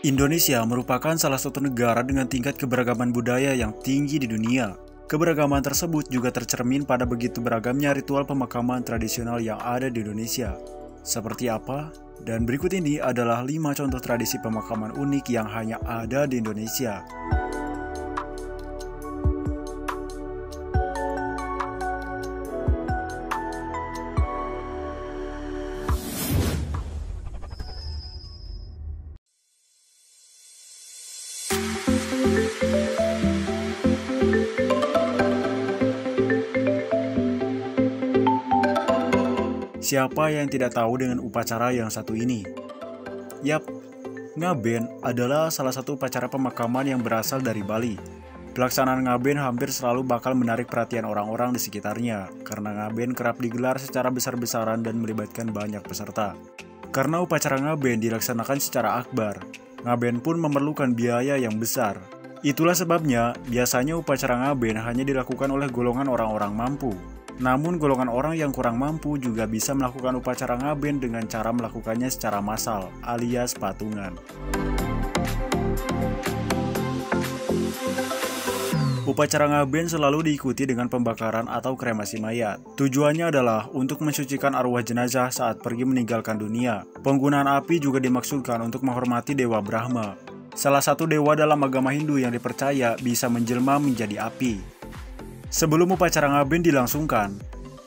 Indonesia merupakan salah satu negara dengan tingkat keberagaman budaya yang tinggi di dunia. Keberagaman tersebut juga tercermin pada begitu beragamnya ritual pemakaman tradisional yang ada di Indonesia. Seperti apa? Dan berikut ini adalah 5 contoh tradisi pemakaman unik yang hanya ada di Indonesia. Siapa yang tidak tahu dengan upacara yang satu ini? Yap, ngaben adalah salah satu upacara pemakaman yang berasal dari Bali. Pelaksanaan ngaben hampir selalu bakal menarik perhatian orang-orang di sekitarnya, karena ngaben kerap digelar secara besar-besaran dan melibatkan banyak peserta. Karena upacara ngaben dilaksanakan secara akbar, ngaben pun memerlukan biaya yang besar. Itulah sebabnya, biasanya upacara ngaben hanya dilakukan oleh golongan orang-orang mampu. Namun golongan orang yang kurang mampu juga bisa melakukan upacara ngaben dengan cara melakukannya secara massal alias patungan. Upacara ngaben selalu diikuti dengan pembakaran atau kremasi mayat. Tujuannya adalah untuk mensucikan arwah jenazah saat pergi meninggalkan dunia. Penggunaan api juga dimaksudkan untuk menghormati Dewa Brahma, salah satu dewa dalam agama Hindu yang dipercaya bisa menjelma menjadi api. Sebelum upacara ngaben dilangsungkan,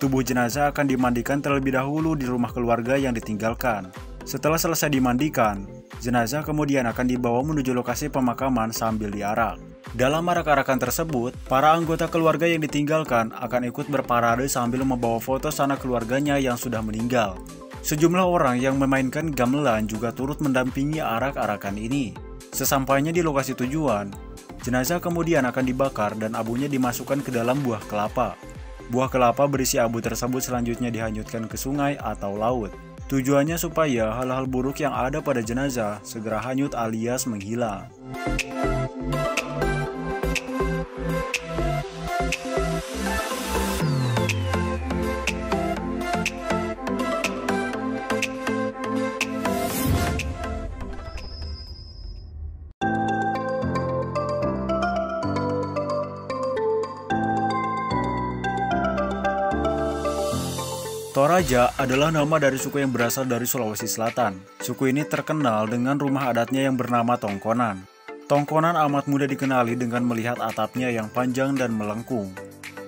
tubuh jenazah akan dimandikan terlebih dahulu di rumah keluarga yang ditinggalkan. Setelah selesai dimandikan, jenazah kemudian akan dibawa menuju lokasi pemakaman sambil diarak. Dalam arak-arakan tersebut, para anggota keluarga yang ditinggalkan akan ikut berparade sambil membawa foto sanak keluarganya yang sudah meninggal. Sejumlah orang yang memainkan gamelan juga turut mendampingi arak-arakan ini. Sesampainya di lokasi tujuan, jenazah kemudian akan dibakar dan abunya dimasukkan ke dalam buah kelapa. Buah kelapa berisi abu tersebut selanjutnya dihanyutkan ke sungai atau laut. Tujuannya supaya hal-hal buruk yang ada pada jenazah segera hanyut alias menghilang. Toraja adalah nama dari suku yang berasal dari Sulawesi Selatan. Suku ini terkenal dengan rumah adatnya yang bernama Tongkonan. Tongkonan amat mudah dikenali dengan melihat atapnya yang panjang dan melengkung.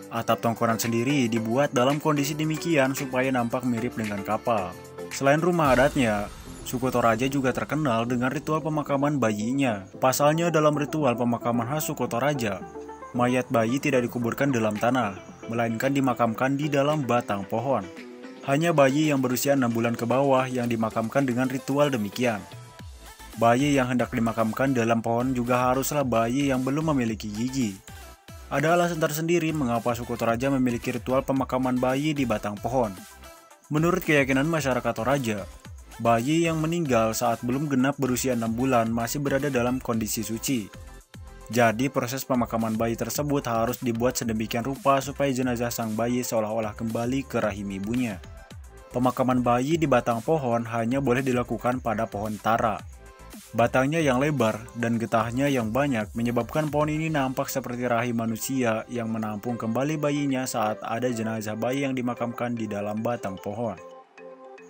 Atap Tongkonan sendiri dibuat dalam kondisi demikian supaya nampak mirip dengan kapal. Selain rumah adatnya, suku Toraja juga terkenal dengan ritual pemakaman bayinya. Pasalnya dalam ritual pemakaman khas suku Toraja, mayat bayi tidak dikuburkan dalam tanah, melainkan dimakamkan di dalam batang pohon. Hanya bayi yang berusia 6 bulan ke bawah yang dimakamkan dengan ritual demikian. Bayi yang hendak dimakamkan dalam pohon juga haruslah bayi yang belum memiliki gigi. Ada alasan tersendiri mengapa suku Toraja memiliki ritual pemakaman bayi di batang pohon. Menurut keyakinan masyarakat Toraja, bayi yang meninggal saat belum genap berusia 6 bulan masih berada dalam kondisi suci. Jadi proses pemakaman bayi tersebut harus dibuat sedemikian rupa supaya jenazah sang bayi seolah-olah kembali ke rahim ibunya. Pemakaman bayi di batang pohon hanya boleh dilakukan pada pohon tara. Batangnya yang lebar dan getahnya yang banyak menyebabkan pohon ini nampak seperti rahim manusia yang menampung kembali bayinya saat ada jenazah bayi yang dimakamkan di dalam batang pohon.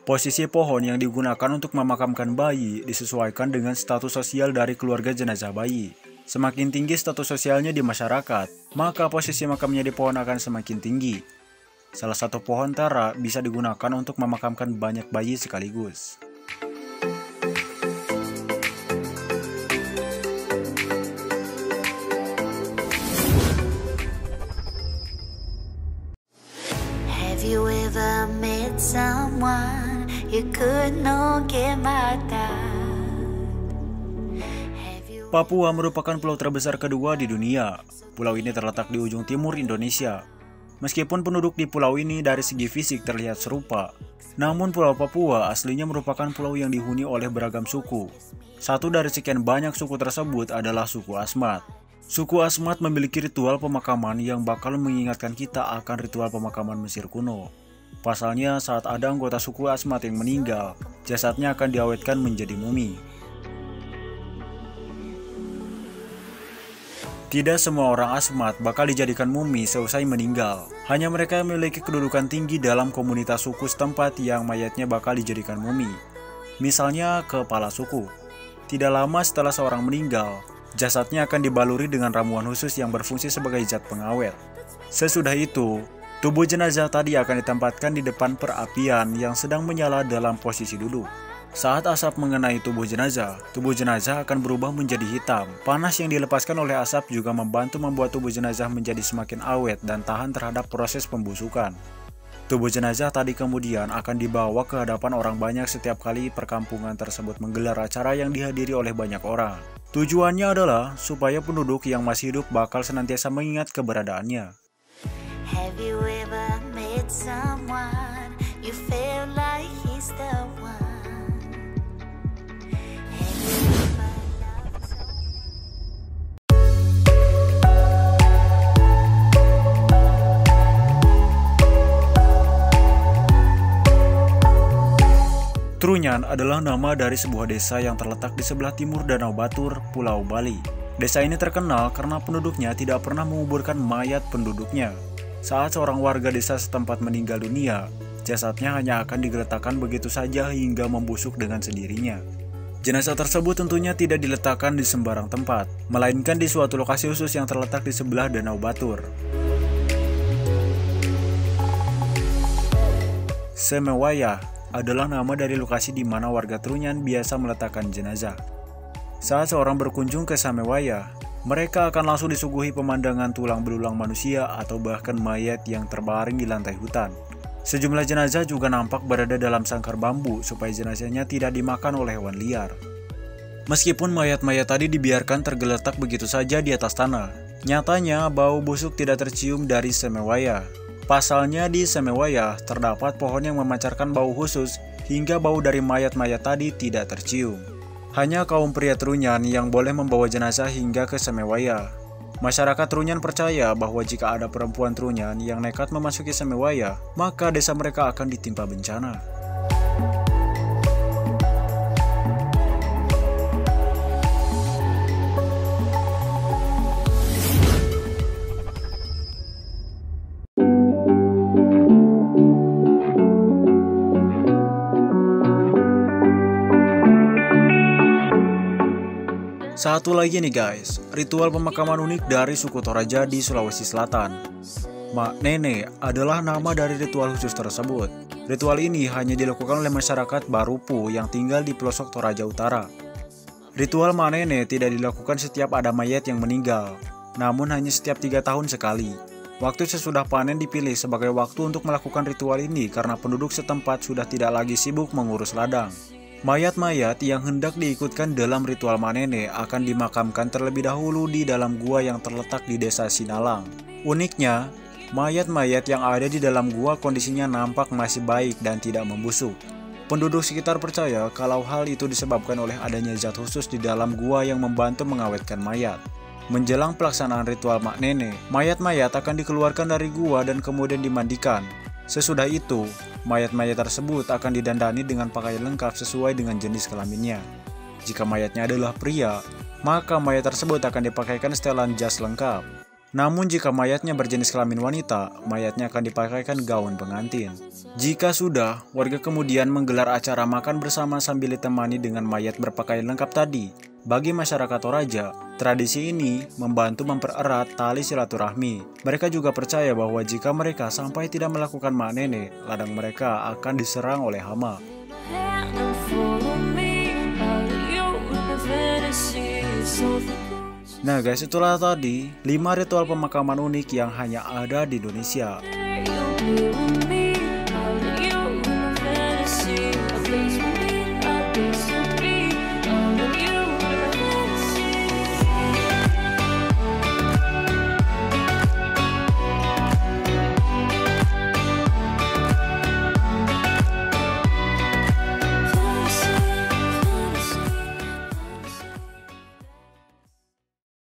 Posisi pohon yang digunakan untuk memakamkan bayi disesuaikan dengan status sosial dari keluarga jenazah bayi. Semakin tinggi status sosialnya di masyarakat, maka posisi makamnya di pohon akan semakin tinggi. Salah satu pohon tara bisa digunakan untuk memakamkan banyak bayi sekaligus. Have you ever met someone you could not get mad at? Papua merupakan pulau terbesar kedua di dunia. Pulau ini terletak di ujung timur Indonesia. Meskipun penduduk di pulau ini dari segi fisik terlihat serupa, namun Pulau Papua aslinya merupakan pulau yang dihuni oleh beragam suku. Satu dari sekian banyak suku tersebut adalah suku Asmat. Suku Asmat memiliki ritual pemakaman yang bakal mengingatkan kita akan ritual pemakaman Mesir kuno. Pasalnya saat ada anggota suku Asmat yang meninggal, jasadnya akan diawetkan menjadi mumi. Tidak semua orang Asmat bakal dijadikan mumi seusai meninggal. Hanya mereka yang memiliki kedudukan tinggi dalam komunitas suku setempat yang mayatnya bakal dijadikan mumi. Misalnya kepala suku. Tidak lama setelah seorang meninggal, jasadnya akan dibaluri dengan ramuan khusus yang berfungsi sebagai zat pengawet. Sesudah itu, tubuh jenazah tadi akan ditempatkan di depan perapian yang sedang menyala dalam posisi duduk. Saat asap mengenai tubuh jenazah akan berubah menjadi hitam. Panas yang dilepaskan oleh asap juga membantu membuat tubuh jenazah menjadi semakin awet dan tahan terhadap proses pembusukan. Tubuh jenazah tadi kemudian akan dibawa ke hadapan orang banyak setiap kali perkampungan tersebut menggelar acara yang dihadiri oleh banyak orang. Tujuannya adalah supaya penduduk yang masih hidup bakal senantiasa mengingat keberadaannya. Have you ever met someone you feel like he's the one? Trunyan adalah nama dari sebuah desa yang terletak di sebelah timur Danau Batur, Pulau Bali. Desa ini terkenal karena penduduknya tidak pernah menguburkan mayat penduduknya. Saat seorang warga desa setempat meninggal dunia, jasadnya hanya akan digeletakkan begitu saja hingga membusuk dengan sendirinya. Jenazah tersebut tentunya tidak diletakkan di sembarang tempat, melainkan di suatu lokasi khusus yang terletak di sebelah Danau Batur. Semewayah adalah nama dari lokasi di mana warga Trunyan biasa meletakkan jenazah. Saat seorang berkunjung ke Semewayah, mereka akan langsung disuguhi pemandangan tulang belulang manusia atau bahkan mayat yang terbaring di lantai hutan. Sejumlah jenazah juga nampak berada dalam sangkar bambu supaya jenazahnya tidak dimakan oleh hewan liar. Meskipun mayat-mayat tadi dibiarkan tergeletak begitu saja di atas tanah, nyatanya bau busuk tidak tercium dari Semewayah. Pasalnya di Semewayah terdapat pohon yang memancarkan bau khusus hingga bau dari mayat-mayat tadi tidak tercium. Hanya kaum pria Trunyan yang boleh membawa jenazah hingga ke Semewayah. Masyarakat Trunyan percaya bahwa jika ada perempuan Trunyan yang nekat memasuki Semewayah, maka desa mereka akan ditimpa bencana. Satu lagi nih guys, ritual pemakaman unik dari suku Toraja di Sulawesi Selatan. Mak Nene adalah nama dari ritual khusus tersebut. Ritual ini hanya dilakukan oleh masyarakat Barupu yang tinggal di pelosok Toraja Utara. Ritual Mak Nene tidak dilakukan setiap ada mayat yang meninggal, namun hanya setiap 3 tahun sekali. Waktu sesudah panen dipilih sebagai waktu untuk melakukan ritual ini karena penduduk setempat sudah tidak lagi sibuk mengurus ladang. Mayat-mayat yang hendak diikutkan dalam ritual Manene akan dimakamkan terlebih dahulu di dalam gua yang terletak di desa Sinalang. Uniknya, mayat-mayat yang ada di dalam gua kondisinya nampak masih baik dan tidak membusuk. Penduduk sekitar percaya kalau hal itu disebabkan oleh adanya zat khusus di dalam gua yang membantu mengawetkan mayat. Menjelang pelaksanaan ritual Manene, mayat-mayat akan dikeluarkan dari gua dan kemudian dimandikan. Sesudah itu, mayat-mayat tersebut akan didandani dengan pakaian lengkap sesuai dengan jenis kelaminnya. Jika mayatnya adalah pria, maka mayat tersebut akan dipakaikan setelan jas lengkap. Namun jika mayatnya berjenis kelamin wanita, mayatnya akan dipakaikan gaun pengantin. Jika sudah, warga kemudian menggelar acara makan bersama sambil ditemani dengan mayat berpakaian lengkap tadi. Bagi masyarakat Toraja, tradisi ini membantu mempererat tali silaturahmi. Mereka juga percaya bahwa jika mereka sampai tidak melakukan Manene, ladang mereka akan diserang oleh hama. Nah guys, itulah tadi 5 ritual pemakaman unik yang hanya ada di Indonesia.